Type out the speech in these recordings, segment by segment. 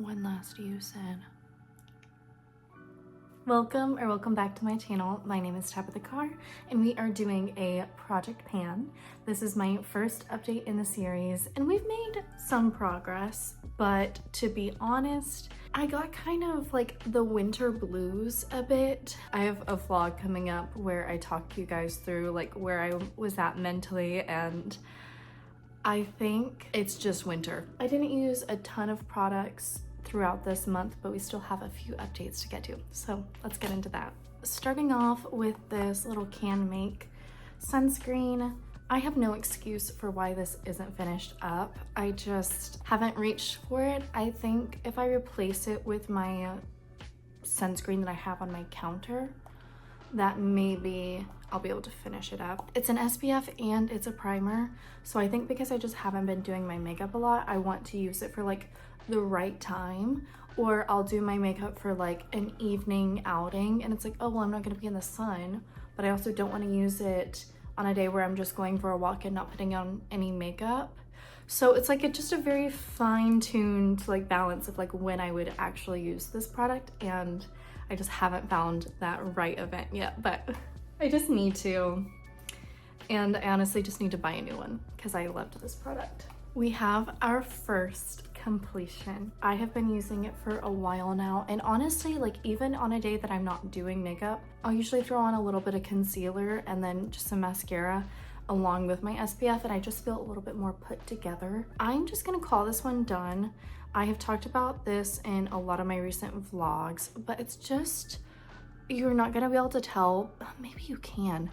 one last use in. Welcome back to my channel. My name is Tabitha Carr and we are doing a project pan. This is my first update in the series and we've made some progress, but to be honest, I got kind of like the winter blues a bit. I have a vlog coming up where I talk you guys through like where I was at mentally, and I think it's just winter. I didn't use a ton of products throughout this month, but we still have a few updates to get to. So let's get into that. Starting off with this little Can Make sunscreen. I have no excuse for why this isn't finished up. I just haven't reached for it. I think if I replace it with my sunscreen that I have on my counter, that maybe I'll be able to finish it up. It's an SPF and it's a primer. So I think because I just haven't been doing my makeup a lot, I want to use it for like the right time, or I'll do my makeup for like an evening outing and it's like, oh well, I'm not gonna be in the sun, but I also don't want to use it on a day where I'm just going for a walk and not putting on any makeup. So it's like just a very fine-tuned like balance of like when I would actually use this product, and I just haven't found that right event yet, but I just need to. And I honestly just need to buy a new one because I loved this product. We have our first completion. I have been using it for a while now, and honestly, like even on a day that I'm not doing makeup, I'll usually throw on a little bit of concealer and then just some mascara along with my SPF, and I just feel a little bit more put together. I'm just gonna call this one done. I have talked about this in a lot of my recent vlogs, but it's just, you're not gonna be able to tell, maybe you can,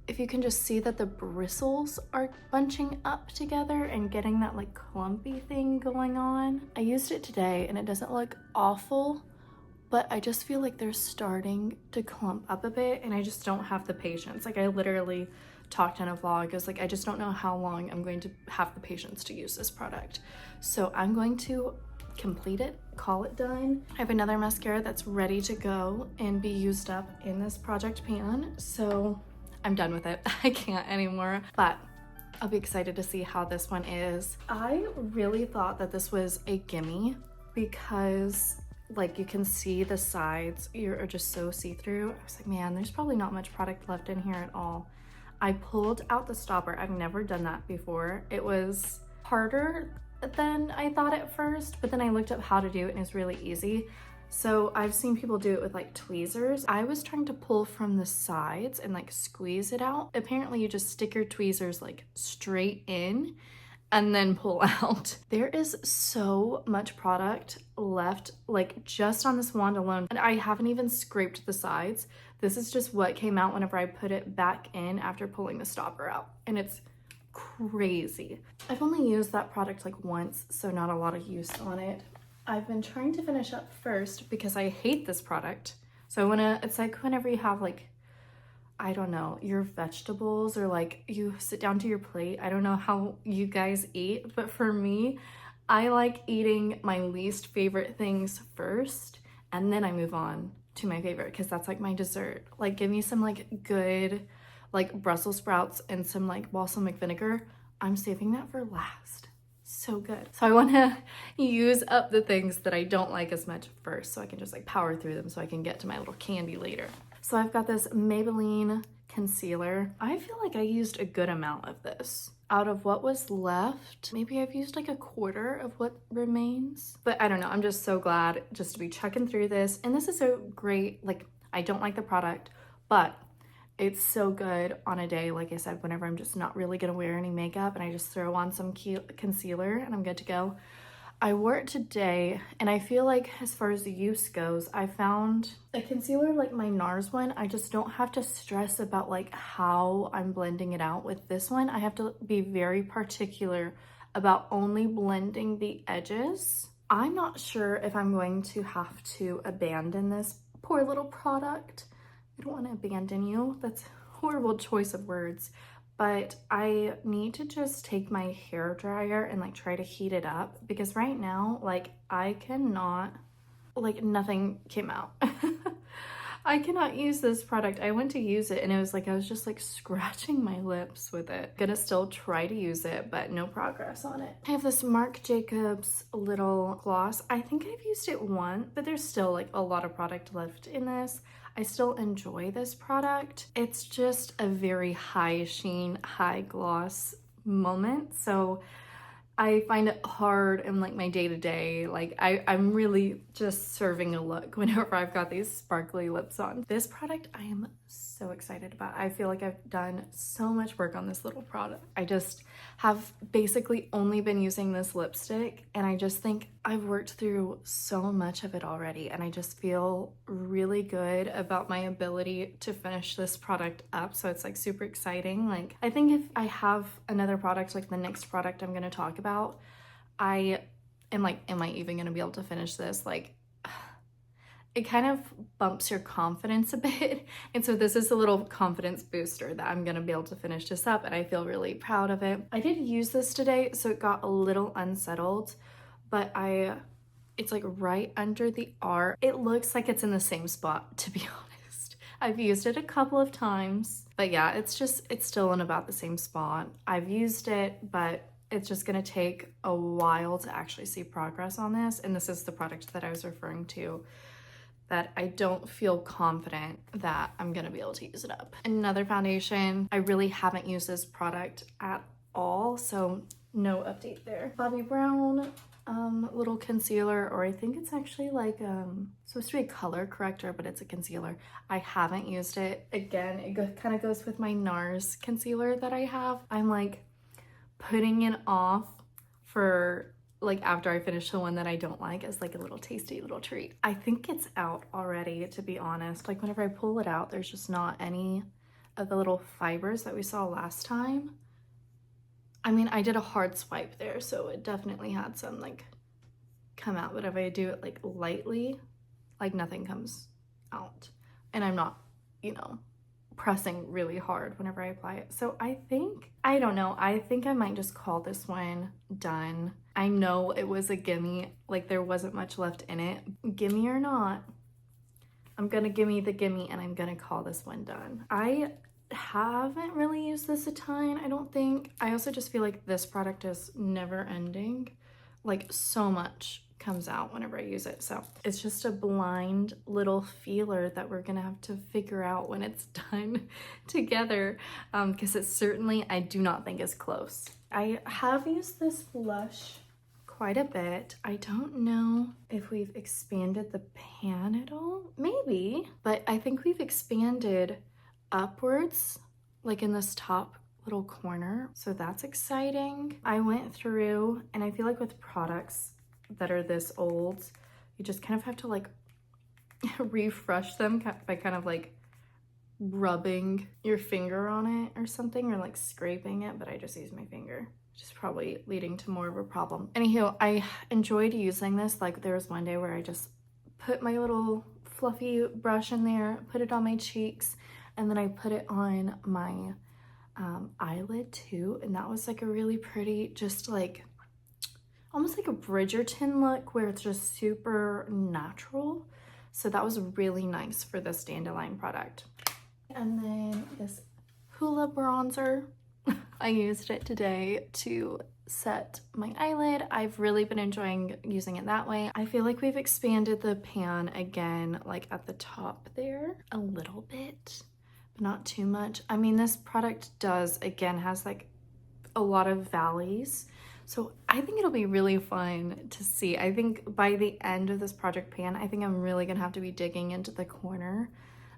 if you can just see that the bristles are bunching up together and getting that like clumpy thing going on. I used it today and it doesn't look awful, but I just feel like they're starting to clump up a bit and I just don't have the patience. Like I literally talked in a vlog, I was like, I just don't know how long I'm going to have the patience to use this product. So I'm going to complete it, call it done. I have another mascara that's ready to go and be used up in this project pan. So I'm done with it. I can't anymore, but I'll be excited to see how this one is. I really thought that this was a gimme because like you can see the sides are just so see-through. I was like, man, there's probably not much product left in here at all. I pulled out the stopper. I've never done that before. It was harder than I thought at first, but then I looked up how to do it and it's really easy. So I've seen people do it with like tweezers. I was trying to pull from the sides and like squeeze it out. Apparently you just stick your tweezers like straight in and then pull out. There is so much product left, like just on this wand alone, and I haven't even scraped the sides. This is just what came out whenever I put it back in after pulling the stopper out, and it's crazy. I've only used that product like once, so not a lot of use on it. I've been trying to finish up first because I hate this product. So it's like whenever you have like, I don't know, your vegetables or like you sit down to your plate. I don't know how you guys eat, but for me, I like eating my least favorite things first and then I move on to my favorite because that's like my dessert. Like give me some like good like Brussels sprouts and some like balsamic vinegar. I'm saving that for last. So good. So I want to use up the things that I don't like as much first so I can just like power through them so I can get to my little candy later. So I've got this Maybelline concealer. I feel like I used a good amount of this. Out of what was left, maybe I've used like a quarter of what remains. But I don't know, I'm just so glad just to be checking through this. And this is so great, like I don't like the product, but it's so good on a day, like I said, whenever I'm just not really gonna wear any makeup and I just throw on some concealer and I'm good to go. I wore it today and I feel like as far as the use goes, I found a concealer like my NARS one, I just don't have to stress about like how I'm blending it out. With this one, I have to be very particular about only blending the edges. I'm not sure if I'm going to have to abandon this poor little product. I don't want to abandon you. That's a horrible choice of words, but I need to just take my hair dryer and like try to heat it up because right now, like I cannot, like nothing came out. I cannot use this product. I went to use it and it was like I was just like scratching my lips with it. Gonna still try to use it, but no progress on it. I have this Marc Jacobs little gloss. I think I've used it once, but there's still like a lot of product left in this. I still enjoy this product. It's just a very high sheen, high gloss moment. So I find it hard in like my day-to-day, like I'm really just serving a look whenever I've got these sparkly lips on. This product I am so excited about. I feel like I've done so much work on this little product. I just have basically only been using this lipstick and I just think I've worked through so much of it already and I just feel really good about my ability to finish this product up. So it's like super exciting. Like I think if I have another product, like the next product I'm gonna talk about, I am like, am I even gonna be able to finish this? Like it kind of bumps your confidence a bit. And so this is a little confidence booster that I'm gonna be able to finish this up and I feel really proud of it. I did use this today, so it got a little unsettled, but it's like right under the R. It looks like it's in the same spot, to be honest. I've used it a couple of times, but yeah, it's still in about the same spot. I've used it, but it's just gonna take a while to actually see progress on this. And this is the product that I was referring to, that I don't feel confident that I'm gonna be able to use it up. Another foundation, I really haven't used this product at all, so no update there. Bobbi Brown little concealer, or I think it's actually like supposed to be a color corrector, but it's a concealer. I haven't used it. Again, it kind of goes with my NARS concealer that I have. I'm like putting it off for like after I finish the one that I don't like as like a little tasty little treat. I think it's out already, to be honest. Like whenever I pull it out, there's just not any of the little fibers that we saw last time. I mean, I did a hard swipe there, so it definitely had some like come out, but if I do it like lightly, like nothing comes out. And I'm not, you know, pressing really hard whenever I apply it. So I think, I don't know, I think I might just call this one done. I know it was a gimme, like there wasn't much left in it. Gimme or not, I'm gonna gimme the gimme and I'm gonna call this one done. I haven't really used this a ton, I don't think. I also just feel like this product is never ending. Like so much comes out whenever I use it. So it's just a blind little feeler that we're gonna have to figure out when it's done together, because it certainly, I do not think is close. I have used this blush quite a bit. I don't know if we've expanded the pan at all, maybe, but I think we've expanded upwards, like in this top little corner, so that's exciting. I went through, and I feel like with products that are this old, you just kind of have to like refresh them by kind of like rubbing your finger on it or something, or like scraping it, but I just use my finger, which is probably leading to more of a problem. Anywho, I enjoyed using this. Like there was one day where I just put my little fluffy brush in there, put it on my cheeks, and then I put it on my eyelid too, and that was like a really pretty, just like almost like a Bridgerton look where it's just super natural. So that was really nice for this Dandelion product. And then this Hoola bronzer, I used it today to set my eyelid. I've really been enjoying using it that way. I feel like we've expanded the pan again, like at the top there a little bit, but not too much. I mean, this product has like a lot of valleys. So I think it'll be really fun to see. I think by the end of this project pan, I think I'm really gonna have to be digging into the corner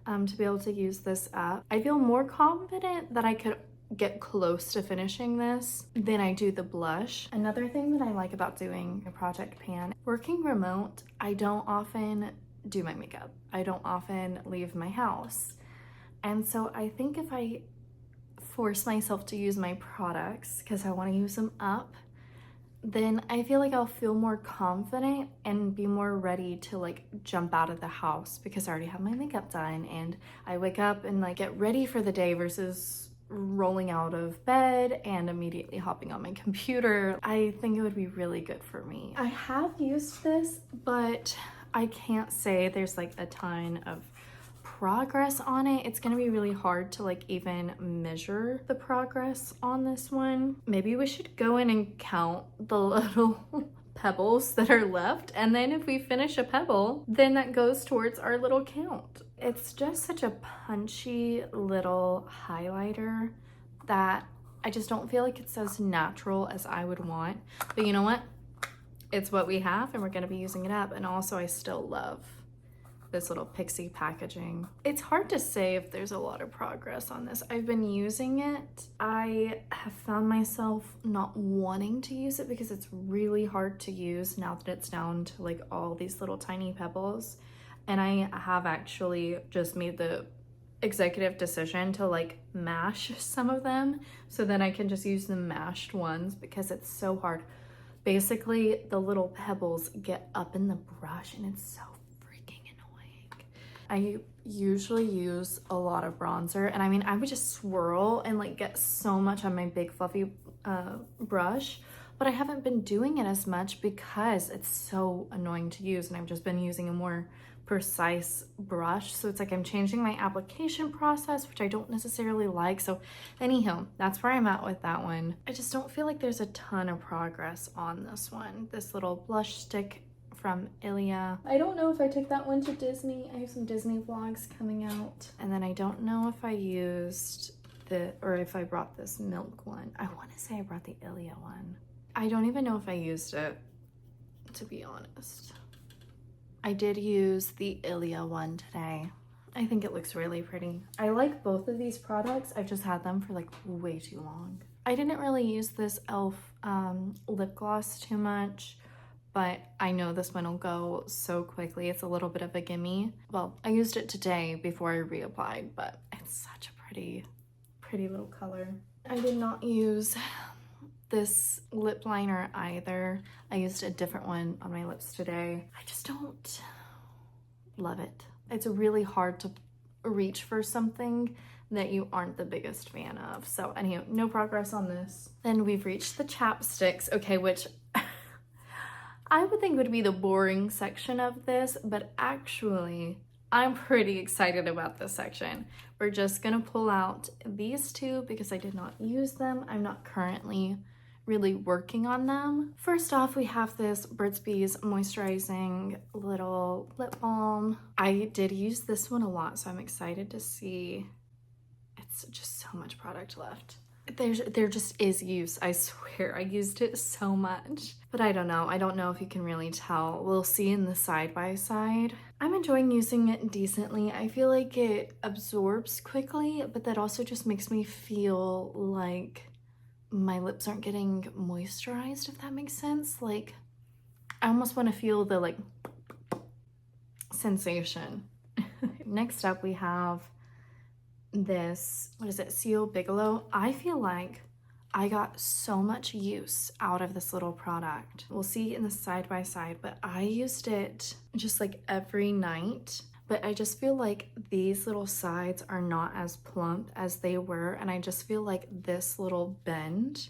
to be able to use this up. I feel more confident that I could get close to finishing this than I do the blush. Another thing that I like about doing a project pan, working remote, I don't often do my makeup. I don't often leave my house. And so I think if I force myself to use my products because I want to use them up, then I feel like I'll feel more confident and be more ready to like jump out of the house because I already have my makeup done and I wake up and like get ready for the day versus rolling out of bed and immediately hopping on my computer. I think it would be really good for me. I have used this, but I can't say there's like a ton of progress on it. It's gonna be really hard to like even measure the progress on this one. Maybe we should go in and count the little pebbles that are left, and then if we finish a pebble, then that goes towards our little count. It's just such a punchy little highlighter that I just don't feel like it's as natural as I would want. But you know what? It's what we have and we're gonna be using it up. And also I still love this little pixie packaging. It's hard to say if there's a lot of progress on this. I've been using it. I have found myself not wanting to use it because it's really hard to use now that it's down to like all these little tiny pebbles. And I have actually just made the executive decision to like mash some of them so then I can just use the mashed ones because it's so hard. Basically, the little pebbles get up in the brush and it's so freaking annoying. I usually use a lot of bronzer, and I mean, I would just swirl and like get so much on my big fluffy brush, but I haven't been doing it as much because it's so annoying to use, and I've just been using a more precise brush. So it's like I'm changing my application process, which I don't necessarily like. So anyhow, that's where I'm at with that one. I just don't feel like there's a ton of progress on this one. This little blush stick from Ilia. I don't know if I took that one to Disney. I have some Disney vlogs coming out. And then I don't know if I used or if I brought this milk one. I want to say I brought the Ilia one. I don't even know if I used it, to be honest. I did use the Ilia one today. I think it looks really pretty. I like both of these products. I've just had them for like way too long. I didn't really use this e.l.f. Lip gloss too much, but I know this one will go so quickly. It's a little bit of a gimme. Well, I used it today before I reapplied, but it's such a pretty little color. I did not use this lip liner either. I used a different one on my lips today. I just don't love it. It's really hard to reach for something that you aren't the biggest fan of. So anyhow, no progress on this. Then we've reached the chapsticks, okay, which I would think would be the boring section of this, but actually I'm pretty excited about this section. We're just gonna pull out these two because I did not use them. I'm not currently really working on them. First off, we have this Burt's Bees moisturizing little lip balm. I did use this one a lot, so I'm excited to see. It's just so much product left. There just is use, I swear. I used it so much, but I don't know. I don't know if you can really tell. We'll see in the side by side. I'm enjoying using it decently. I feel like it absorbs quickly, but that also just makes me feel like my lips aren't getting moisturized, if that makes sense. Like, I almost want to feel the like sensation. Next up, we have this, what is it, Seal Bigelow. I feel like I got so much use out of this little product. We'll see in the side by side, but I used it just like every night. But I just feel like these little sides are not as plump as they were, and I just feel like this little bend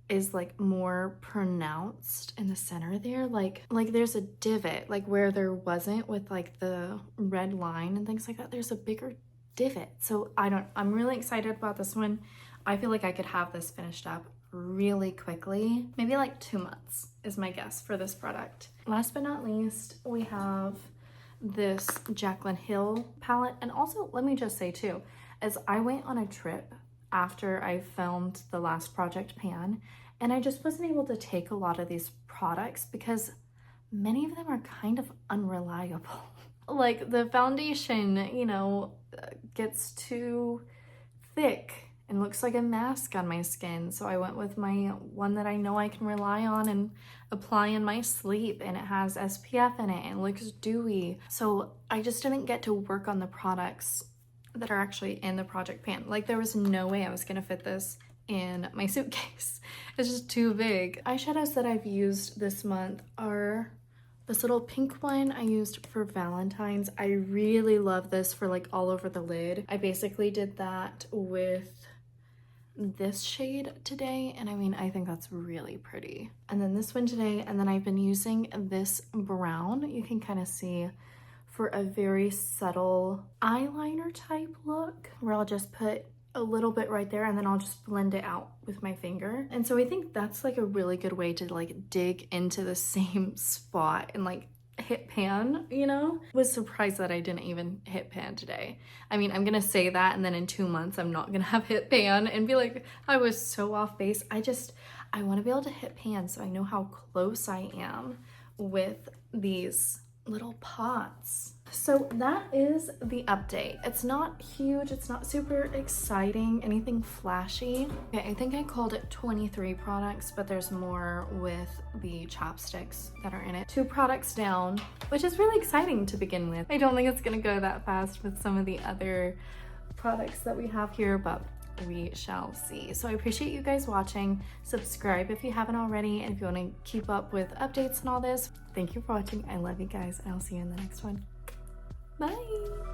is like more pronounced in the center there. Like there's a divot, like where there wasn't with like the red line and things like that. There's a bigger divot. So I'm really excited about this one. I feel like I could have this finished up really quickly. Maybe like 2 months is my guess for this product. Last but not least, we have this Jaclyn Hill palette. And also, let me just say too, as I went on a trip after I filmed the last Project Pan, and I just wasn't able to take a lot of these products because many of them are kind of unreliable. Like the foundation, you know, gets too thick and looks like a mask on my skin. So I went with my one that I know I can rely on and apply in my sleep, and it has SPF in it and looks dewy. So I just didn't get to work on the products that are actually in the Project Pan. Like there was no way I was gonna fit this in my suitcase. It's just too big. Eyeshadows that I've used this month are this little pink one I used for Valentine's. I really love this for like all over the lid. I basically did that with this shade today, and I mean, I think that's really pretty. And then this one today, and then I've been using this brown. You can kind of see for a very subtle eyeliner type look where I'll just put a little bit right there and then I'll just blend it out with my finger. And so I think that's like a really good way to like dig into the same spot and like hit pan, you know? Was surprised that I didn't even hit pan today. I mean, I'm gonna say that and then in 2 months I'm not gonna have hit pan and be like, I was so off base. I wanna be able to hit pan so I know how close I am with these little pots. So that is the update. It's not huge, it's not super exciting, anything flashy. Okay, I think I called it 23 products, but there's more with the chopsticks that are in it. 2 products down, which is really exciting to begin with. I don't think it's gonna go that fast with some of the other products that we have here, but we shall see. So I appreciate you guys watching. Subscribe if you haven't already, and if you want to keep up with updates and all this. Thank you for watching. I love you guys, and I'll see you in the next one. Bye.